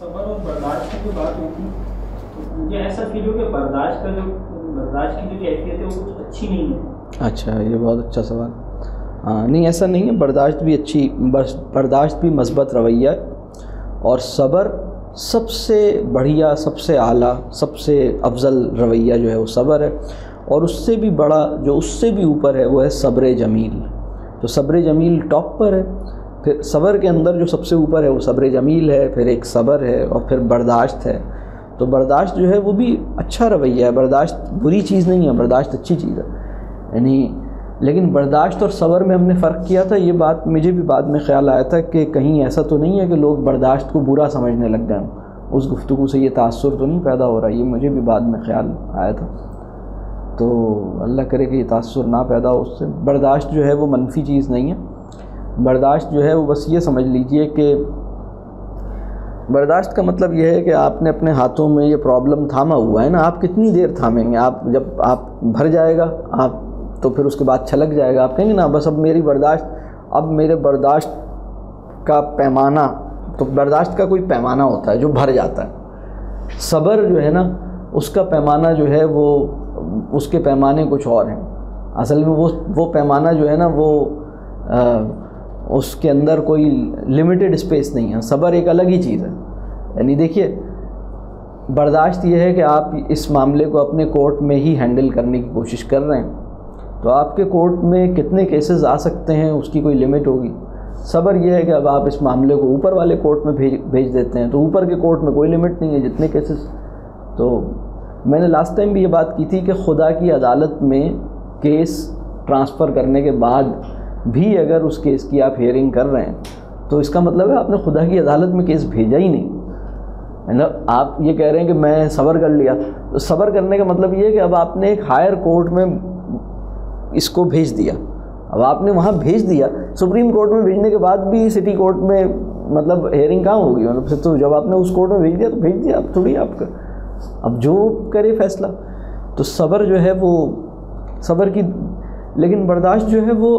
صبر اور برداشت کی جو بات ہوئی تھی تو مجھے ایسا فیل ہو کہ برداشت کی جو کیفیت ہے وہ کچھ اچھی نہیں ہے. اچھا، یہ بہت اچھا سوال. ہاں نہیں، ایسا نہیں ہے. برداشت بھی اچھی، برداشت بھی مثبت رویہ ہے، اور صبر سب سے بڑھیا، سب سے اعلیٰ، سب سے افضل رویہ جو ہے وہ صبر ہے. اور اس سے بھی بڑا، جو اس سے بھی اوپر ہے، وہ ہے صبر جمیل. تو صبر جمیل ٹاپ پر ہے. پھر صبر کے اندر جو سب سے اوپر ہے وہ صبر جمیل ہے، پھر ایک صبر ہے، اور پھر برداشت ہے. تو برداشت جو ہے وہ بھی اچھا رویہ ہے. برداشت بری چیز نہیں ہے، برداشت اچھی چیز ہے. یعنی لیکن برداشت اور صبر میں ہم نے فرق کیا تھا. یہ بات مجھے بھی بعد میں خیال آیا تھا کہ کہیں ایسا تو نہیں ہے کہ لوگ برداشت کو برا سمجھنے لگ گئے. اس گفتگو سے یہ تاثر تو نہیں پیدا ہو رہا. یہ مجھے بھی بعد میں خیال آیا تھا. تو اللہ کرے کہ یہ تاثر نہ پیدا ہو اس سے. برداشت جو ہے وہ منفی چیز نہیں ہے. برداشت جو ہے وہ بس یہ سمجھ لیجئے کہ برداشت کا مطلب یہ ہے کہ آپ نے اپنے ہاتھوں میں یہ پرابلم تھاما ہوا ہے نا. آپ کتنی دیر تھامیں گے؟ آپ جب آپ بھر جائے گا آپ تو پھر اس کے بعد چھلک جائے گا. آپ کہیں گے نا بس اب میری برداشت، اب میرے برداشت کا پیمانہ، تو برداشت کا کوئی پیمانہ ہوتا ہے جو بھر جاتا ہے. صبر جو ہے نا اس کا پیمانہ جو ہے وہ، اس کے پیمانے کچھ اور ہیں. اصل میں وہ پیمانہ جو ہے نا وہ اس کے اندر کوئی لمیٹڈ اسپیس نہیں ہے. صبر ایک الگ ہی چیز ہے. یعنی دیکھیے، برداشت یہ ہے کہ آپ اس معاملے کو اپنے کورٹ میں ہی ہینڈل کرنے کی کوشش کر رہے ہیں، تو آپ کے کورٹ میں کتنے کیسز آ سکتے ہیں اس کی کوئی لمٹ ہوگی. صبر یہ ہے کہ اب آپ اس معاملے کو اوپر والے کورٹ میں بھیج دیتے ہیں، تو اوپر کے کورٹ میں کوئی لمٹ نہیں ہے، جتنے کیسز. تو میں نے لاسٹ ٹائم بھی یہ بات کی تھی کہ خدا کی عدالت میں کیس ٹرانسفر کرنے کے بعد بھی اگر اس کیس کی آپ ہیئرنگ کر رہے ہیں تو اس کا مطلب ہے آپ نے خدا کی عدالت میں کیس بھیجا ہی نہیں. مطلب آپ یہ کہہ رہے ہیں کہ میں صبر کر لیا، تو صبر کرنے کا مطلب یہ ہے کہ اب آپ نے ایک ہائر کورٹ میں اس کو بھیج دیا. اب آپ نے وہاں بھیج دیا، سپریم کورٹ میں بھیجنے کے بعد بھی سٹی کورٹ میں مطلب ہیئرنگ کہاں ہوگی؟ مطلب تو جب آپ نے اس کورٹ میں بھیج دیا تو بھیج دیا، اب تھوڑی آپ کا اب جو کرے فیصلہ. تو صبر جو ہے وہ صبر کی، لیکن برداشت جو ہے وہ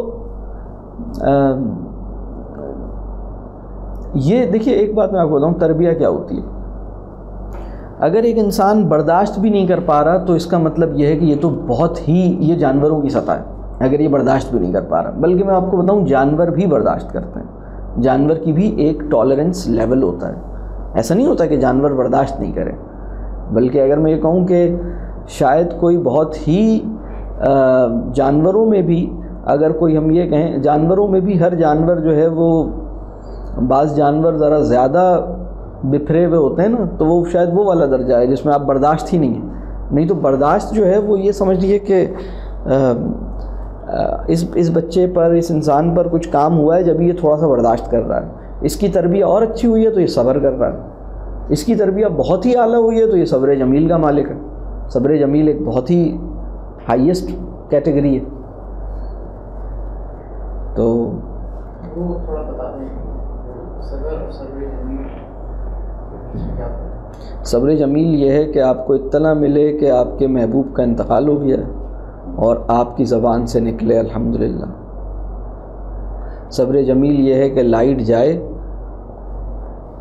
یہ دیکھیے ایک بات میں آپ کو بتاؤں، تربیہ کیا ہوتی ہے. اگر ایک انسان برداشت بھی نہیں کر پا رہا تو اس کا مطلب یہ ہے کہ یہ تو بہت ہی، یہ جانوروں کی سطح ہے اگر یہ برداشت بھی نہیں کر پا رہا. بلکہ میں آپ کو بتاؤں جانور بھی برداشت کرتے ہیں. جانور کی بھی ایک ٹالرنس لیول ہوتا ہے. ایسا نہیں ہوتا کہ جانور برداشت نہیں کریں. بلکہ اگر میں یہ کہوں کہ شاید کوئی بہت ہی جانوروں میں بھی، اگر کوئی ہم یہ کہیں جانوروں میں بھی ہر جانور جو ہے وہ، بعض جانور ذرا زیادہ بکھرے ہوئے ہوتے ہیں نا، تو وہ شاید وہ والا درجہ ہے جس میں آپ برداشت ہی نہیں ہے. نہیں تو برداشت جو ہے وہ یہ سمجھ لیجیے کہ اس بچے پر، اس انسان پر کچھ کام ہوا ہے جب یہ تھوڑا سا برداشت کر رہا ہے. اس کی تربیت اور اچھی ہوئی ہے تو یہ صبر کر رہا ہے. اس کی تربیت بہت ہی اعلیٰ ہوئی ہے تو یہ صبر جمیل کا مالک ہے. صبر جمیل ایک بہت ہی ہائیسٹ کیٹیگری ہے. تو وہ تھوڑا بتا دیں صبر اور صبر جمیل کیا ہے؟ صبر جمیل یہ ہے کہ آپ کو اطلاع ملے کہ آپ کے محبوب کا انتقال ہو گیا اور آپ کی زبان سے نکلے الحمدللہ. صبر جمیل یہ ہے کہ لائٹ جائے،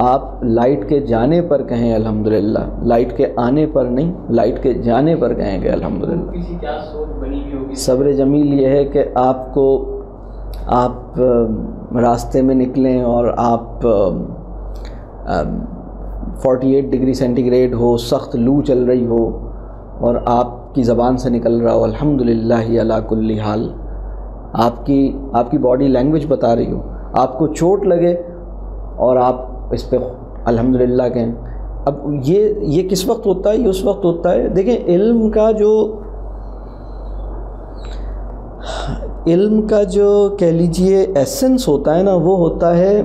آپ لائٹ کے جانے پر کہیں الحمدللہ، لائٹ کے آنے پر نہیں، لائٹ کے جانے پر کہیں کہ الحمدللہ. کسی کیا سوچ بنی ہوئی ہوگی. صبر جمیل یہ ہے کہ آپ راستے میں نکلیں اور آپ 48 ڈگری سینٹی گریڈ ہو، سخت لو چل رہی ہو اور آپ کی زبان سے نکل رہا ہو الحمدللہ علی کل حال. آپ کی باڈی لینگویج بتا رہی ہو، آپ کو چوٹ لگے اور آپ اس پہ الحمدللہ کہیں. اب یہ کس وقت ہوتا ہے؟ یہ اس وقت ہوتا ہے، دیکھیں علم کا جو کہہ لیجئے ایسنس ہوتا ہے نا، وہ ہوتا ہے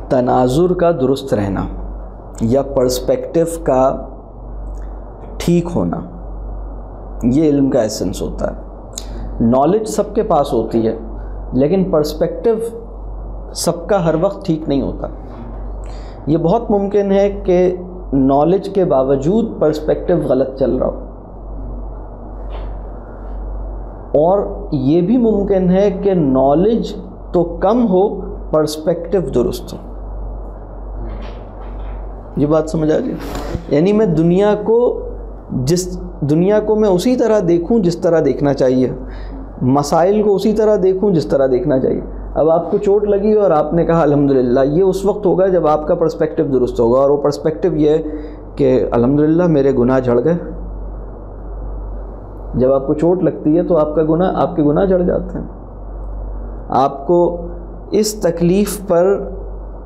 تناظر کا درست رہنا یا پرسپیکٹیو کا ٹھیک ہونا. یہ علم کا ایسنس ہوتا ہے. نالج سب کے پاس ہوتی ہے لیکن پرسپیکٹیو سب کا ہر وقت ٹھیک نہیں ہوتا. یہ بہت ممکن ہے کہ نالج کے باوجود پرسپیکٹیو غلط چل رہا ہو، اور یہ بھی ممکن ہے کہ نالج تو کم ہو، پرسپیکٹیو درست ہو. یہ بات سمجھ آ رہی ہے؟ یعنی میں دنیا کو میں اسی طرح دیکھوں جس طرح دیکھنا چاہیے، مسائل کو اسی طرح دیکھوں جس طرح دیکھنا چاہیے۔ اب آپ کو چوٹ لگی اور آپ نے کہا الحمدللہ، یہ اس وقت ہوگا جب آپ کا پرسپیکٹیو درست ہوگا، اور وہ پرسپیکٹیو یہ ہے کہ الحمدللہ میرے گناہ جھڑ گئے۔ جب آپ کو چوٹ لگتی ہے تو آپ کے گناہ جھڑ جاتے ہیں۔ آپ کو اس تکلیف پر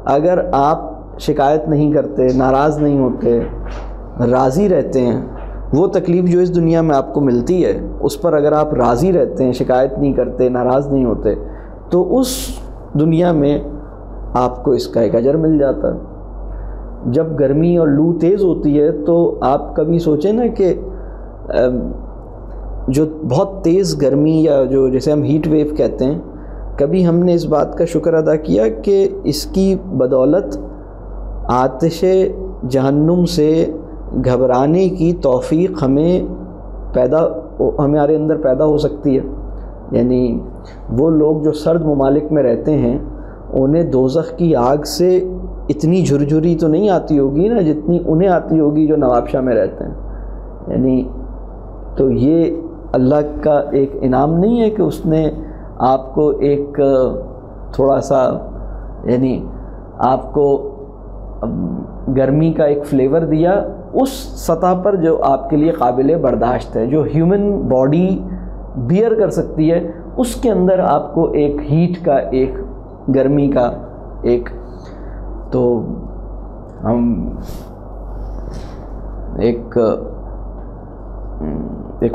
اگر آپ شکایت نہیں کرتے، ناراض نہیں ہوتے، راضی رہتے ہیں، وہ تکلیف جو اس دنیا میں آپ کو ملتی ہے اس پر اگر آپ راضی رہتے ہیں، شکایت نہیں کرتے، ناراض نہیں ہوتے، تو اس دنیا میں آپ کو اس کا ایک اجر مل جاتا ہے۔ جب گرمی اور لو تیز ہوتی ہے تو آپ کبھی سوچیں نا کہ جو بہت تیز گرمی یا جو جیسے ہم ہیٹ ویو کہتے ہیں، کبھی ہم نے اس بات کا شکر ادا کیا کہ اس کی بدولت آتش جہنم سے گھبرانے کی توفیق ہمارے اندر پیدا ہو سکتی ہے۔ یعنی وہ لوگ جو سرد ممالک میں رہتے ہیں انہیں دوزخ کی آگ سے اتنی جھرجھری تو نہیں آتی ہوگی نا جتنی انہیں آتی ہوگی جو نوابشاہ میں رہتے ہیں۔ یعنی تو یہ اللہ کا ایک انعام نہیں ہے کہ اس نے آپ کو ایک تھوڑا سا یعنی آپ کو گرمی کا ایک فلیور دیا اس سطح پر جو آپ کے لیے قابل برداشت ہے، جو ہیومن باڈی بیئر کر سکتی ہے، اس کے اندر آپ کو ایک ہیٹ کا، ایک گرمی کا، ایک تو ہم ایک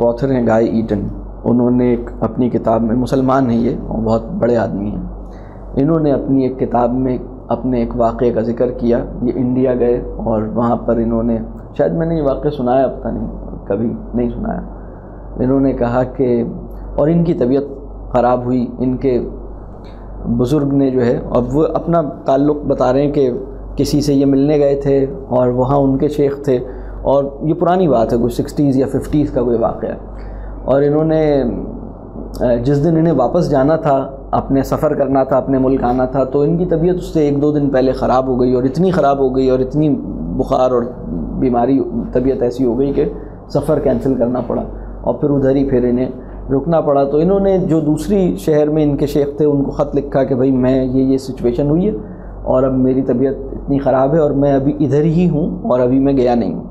آتھر ہیں گائے ایٹن، انہوں نے ایک اپنی کتاب میں، مسلمان ہیں یہ اور بہت بڑے آدمی ہیں، انہوں نے اپنی ایک کتاب میں اپنے ایک واقعے کا ذکر کیا۔ یہ انڈیا گئے اور وہاں پر انہوں نے، شاید میں نے یہ واقعہ سنایا، پتہ نہیں کبھی نہیں سنایا، انہوں نے کہا کہ اور ان کی طبیعت خراب ہوئی، ان کے بزرگ نے جو ہے، اب وہ اپنا تعلق بتا رہے ہیں کہ کسی سے یہ ملنے گئے تھے اور وہاں ان کے شیخ تھے، اور یہ پرانی بات ہے، کوئی 60s یا 50s کا کوئی واقعہ ہے، اور انہوں نے جس دن انہیں واپس جانا تھا، اپنے سفر کرنا تھا، اپنے ملک آنا تھا، تو ان کی طبیعت اس سے 1-2 دن پہلے خراب ہو گئی، اور اتنی خراب ہو گئی اور اتنی بخار اور بیماری، طبیعت ایسی ہو گئی کہ سفر کینسل کرنا پڑا، اور پھر ادھر ہی پھر انہیں رکنا پڑا۔ تو انہوں نے جو دوسری شہر میں ان کے شیخ تھے ان کو خط لکھا کہ بھائی میں یہ سچویشن ہوئی ہے اور اب میری طبیعت اتنی خراب ہے اور میں ابھی ادھر ہی ہوں اور ابھی میں گیا نہیں ہوں۔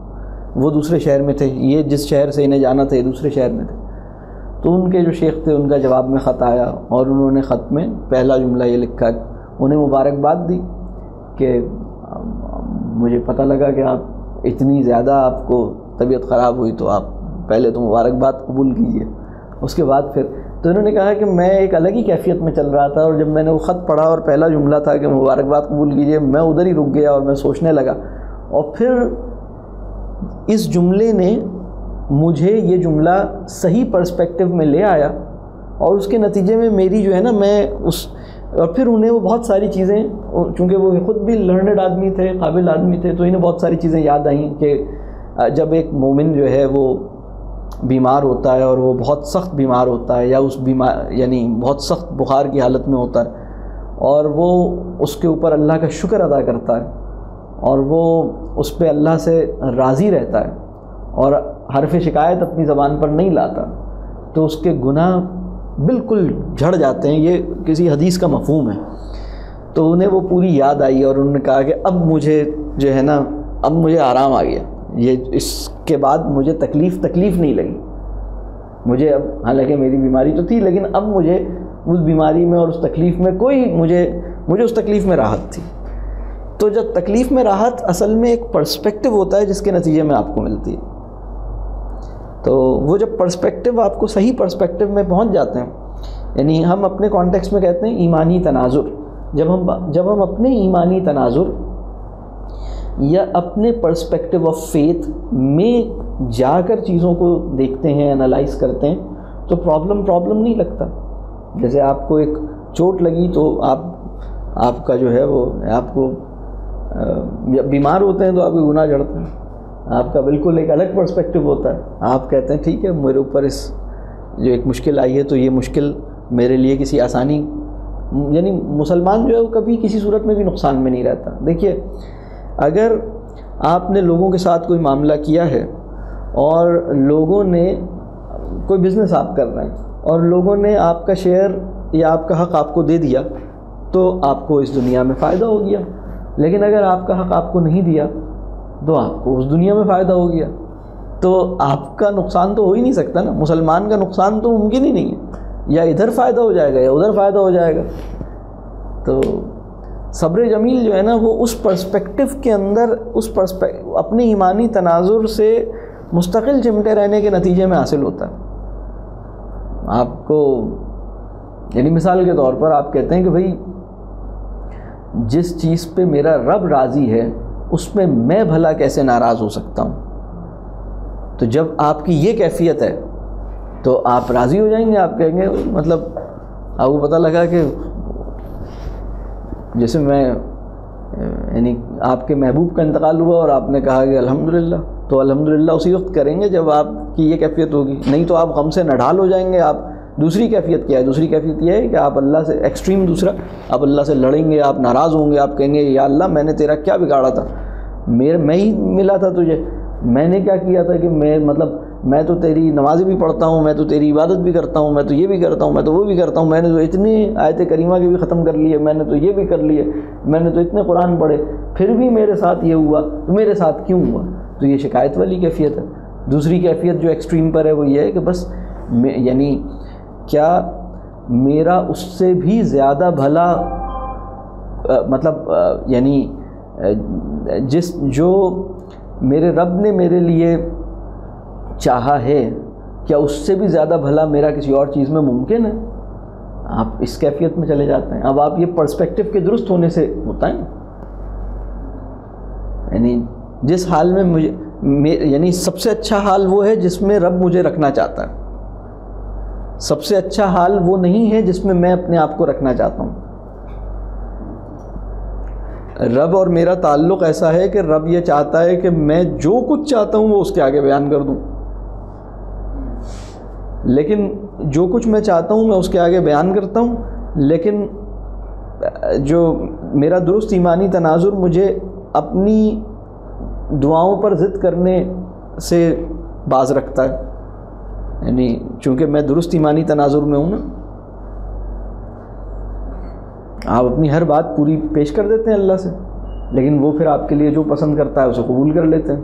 وہ دوسرے شہر میں تھے، یہ جس شہر سے انہیں جانا تھا یہ دوسرے شہر میں تھے۔ تو ان کے جو شیخ تھے ان کا جواب میں خط آیا، اور انہوں نے خط میں پہلا جملہ یہ لکھا، انہیں مبارکباد دی کہ مجھے پتہ لگا کہ آپ اتنی زیادہ آپ کو طبیعت خراب ہوئی، تو آپ پہلے تو مبارکباد قبول کیجئے۔ اس کے بعد پھر تو انہوں نے کہا کہ میں ایک الگ ہی کیفیت میں چل رہا تھا، اور جب میں نے وہ خط پڑھا اور پہلا جملہ تھا کہ مبارکباد قبول کیجئے، میں ادھر ہی رک گیا اور میں سوچنے لگا، اور پھر اس جملے نے مجھے یہ جملہ صحیح پرسپیکٹیو میں لے آیا، اور اس کے نتیجے میں میری جو ہے نا اور پھر انہیں وہ بہت ساری چیزیں، چونکہ وہ خود بھی لرنڈ آدمی تھے، قابل آدمی تھے، تو انہیں بہت ساری چیزیں یاد آئیں کہ جب ایک مومن جو ہے وہ بیمار ہوتا ہے اور وہ بہت سخت بیمار ہوتا ہے، یا یعنی بہت سخت بخار کی حالت میں ہوتا ہے، اور وہ اس کے اوپر اللہ کا شکر ادا کرتا ہے اور وہ اس پہ اللہ سے راضی رہتا ہے اور حرف شکایت اپنی زبان پر نہیں لاتا، تو اس کے گناہ بالکل جھڑ جاتے ہیں۔ یہ کسی حدیث کا مفہوم ہے۔ تو انہیں وہ پوری یاد آئی اور انہوں نے کہا کہ اب مجھے جو ہے نا، اب مجھے آرام آ گیا، اس کے بعد مجھے تکلیف نہیں لگی مجھے اب، حالانکہ میری بیماری تو تھی لیکن اب مجھے اس بیماری میں اور اس تکلیف میں مجھے اس تکلیف میں راحت تھی۔ تو جب تکلیف میں راحت اصل میں ایک پرسپیکٹیو ہوتا ہے جس کے نتیجے میں آپ کو ملتی ہے، تو وہ جب پرسپیکٹیو آپ کو صحیح پرسپیکٹیو میں پہنچ جاتے ہیں، یعنی ہم اپنے کانٹیکسٹ میں کہتے ہیں ایمانی تناظر، جب ہم اپنے ایمانی تناظر یا اپنے پرسپیکٹیو آف فیتھ میں جا کر چیزوں کو دیکھتے ہیں، انالائز کرتے ہیں، تو پرابلم نہیں لگتا۔ جیسے آپ کو ایک چوٹ لگی تو آپ کا جو ہے وہ آپ کو بیمار ہوتے ہیں تو آپ کے گناہ جھڑتے ہیں، آپ کا بالکل ایک الگ پرسپیکٹیو ہوتا ہے، آپ کہتے ہیں ٹھیک ہے میرے اوپر جو ایک مشکل آئی ہے تو یہ مشکل میرے لیے کسی آسانی، یعنی مسلمان جو ہے وہ کبھی کسی صورت میں بھی نقصان میں نہیں رہتا۔ دیکھیے اگر آپ نے لوگوں کے ساتھ کوئی معاملہ کیا ہے اور لوگوں نے کوئی بزنس آپ کر رہے ہیں اور لوگوں نے آپ کا شیئر یا آپ کا حق آپ کو دے دیا تو آپ کو اس دنیا میں فائدہ ہو گیا. لیکن اگر آپ کا حق آپ کو نہیں دیا تو آپ کو اس دنیا میں فائدہ ہو گیا. تو آپ کا نقصان تو ہو ہی نہیں سکتا نا. مسلمان کا نقصان تو ممکن ہی نہیں ہے. یا ادھر فائدہ ہو جائے گا یا ادھر فائدہ ہو جائے گا. تو صبر جمیل جو ہے نا وہ اس پرسپیکٹو کے اندر اپنے ایمانی تناظر سے مستقل چمٹے رہنے کے نتیجے میں حاصل ہوتا ہے. آپ کو یعنی مثال کے طور پر آپ کہتے ہیں کہ بھئی جس چیز پہ میرا رب راضی ہے اس پہ میں بھلا کیسے ناراض ہو سکتا ہوں. تو جب آپ کی یہ کیفیت ہے تو آپ راضی ہو جائیں گے. آپ کہیں گے مطلب آپ کو پتہ لگا کہ جیسے میں یعنی آپ کے محبوب کا انتقال ہوا اور آپ نے کہا کہ الحمدللہ, تو الحمدللہ اسی وقت کریں گے جب آپ کی یہ کیفیت ہوگی. نہیں تو آپ غم سے نڈھال ہو جائیں گے. آپ دوسری کیفیت کیا ہے؟ دوسری کیفیت یہ ہے کہ آپ اللہ سے ایکسٹریم دوسرا آپ اللہ سے لڑیں گے, آپ ناراض ہوں گے, آپ کہیں گے یا اللہ میں نے تیرا کیا بگاڑا تھا, میں ہی ملا تھا تجھے, میں نے کیا کیا تھا کہ میں تو تیری نمازیں بھی پڑھتا ہوں, میں تو تیری عبادت بھی کرتا ہوں, میں تو یہ بھی کرتا ہوں, میں تو وہ بھی کرتا ہوں, میں نے تو اتنی آیت کریمہ کے بھی ختم کر لیے, میں نے تو یہ بھی کر لیے, میں نے تو اتنے قرآن پڑھے, پھر بھی میرے ساتھ یہ ہوا, تو میرے ساتھ کیوں ہوا؟ تو یہ شکایت والی کیفیت ہے. دوسری کیفیت جو ایکسٹریم پر ہے وہ یہ ہے کہ بس یعنی کیا میرا اس سے بھی زیادہ بھلا مطلب یعنی جو میرے رب نے میرے لیے چاہا ہے کیا اس سے بھی زیادہ بھلا میرا کسی اور چیز میں ممکن ہے؟ آپ اس کیفیت میں چلے جاتے ہیں. اب آپ یہ پرسپیکٹو کے درست ہونے سے ہوتا ہے. یعنی جس حال میں یعنی سب سے اچھا حال وہ ہے جس میں رب مجھے رکھنا چاہتا ہے. سب سے اچھا حال وہ نہیں ہے جس میں اپنے آپ کو رکھنا چاہتا ہوں. رب اور میرا تعلق ایسا ہے کہ رب یہ چاہتا ہے کہ میں جو کچھ چاہتا ہوں وہ اس کے آگے بیان کر دوں. لیکن جو کچھ میں چاہتا ہوں میں اس کے آگے بیان کرتا ہوں, لیکن جو میرا درست ایمانی تناظر مجھے اپنی دعاؤں پر ضد کرنے سے باز رکھتا ہے. یعنی چونکہ میں درست ایمانی تناظر میں ہوں نا, آپ اپنی ہر بات پوری پیش کر دیتے ہیں اللہ سے, لیکن وہ پھر آپ کے لیے جو پسند کرتا ہے اسے قبول کر لیتے ہیں.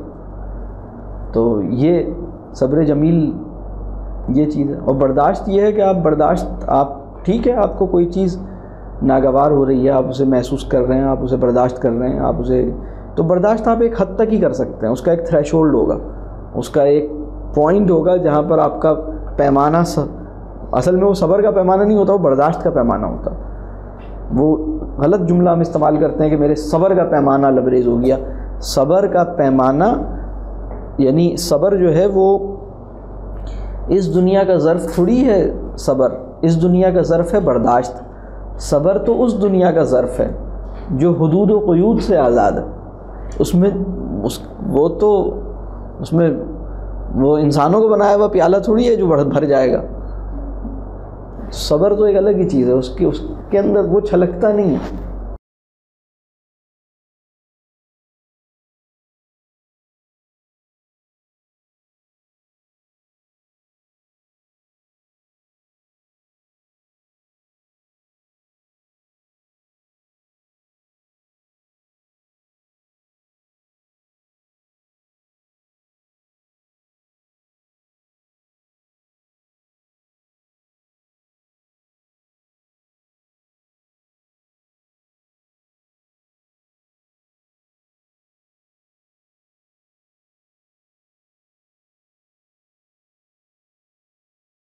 تو یہ صبر جمیل یہ چیز ہے. اور برداشت یہ ہے کہ آپ ٹھیک ہے, آپ کو کوئی چیز ناگوار ہو رہی ہے, آپ اسے محسوس کر رہے ہیں, آپ اسے برداشت کر رہے ہیں, آپ اسے تو برداشت آپ ایک حد تک ہی کر سکتے ہیں. اس کا ایک تھریش ہولڈ ہوگا, اس کا ایک پوائنٹ ہوگا جہاں پر آپ کا پیمانہ اصل میں وہ صبر کا پیمانہ نہیں ہوتا, وہ برداشت کا پیمانہ ہوتا. وہ غلط جملہ ہم استعمال کرتے ہیں کہ میرے صبر کا پیمانہ لبریز ہو گیا. صبر کا پیمانہ یعنی صبر جو ہے وہ اس دنیا کا ظرف تھوڑی ہے. صبر اس دنیا کا ظرف ہے برداشت. صبر تو اس دنیا کا ظرف ہے جو حدود و قیود سے آزاد ہے. اس میں وہ انسانوں کو بنایا ہوا پیالہ تھوڑی ہے جو بھر جائے گا. صبر تو ایک الگ ہی چیز ہے, اس کے اندر وہ چھلکتا نہیں ہے.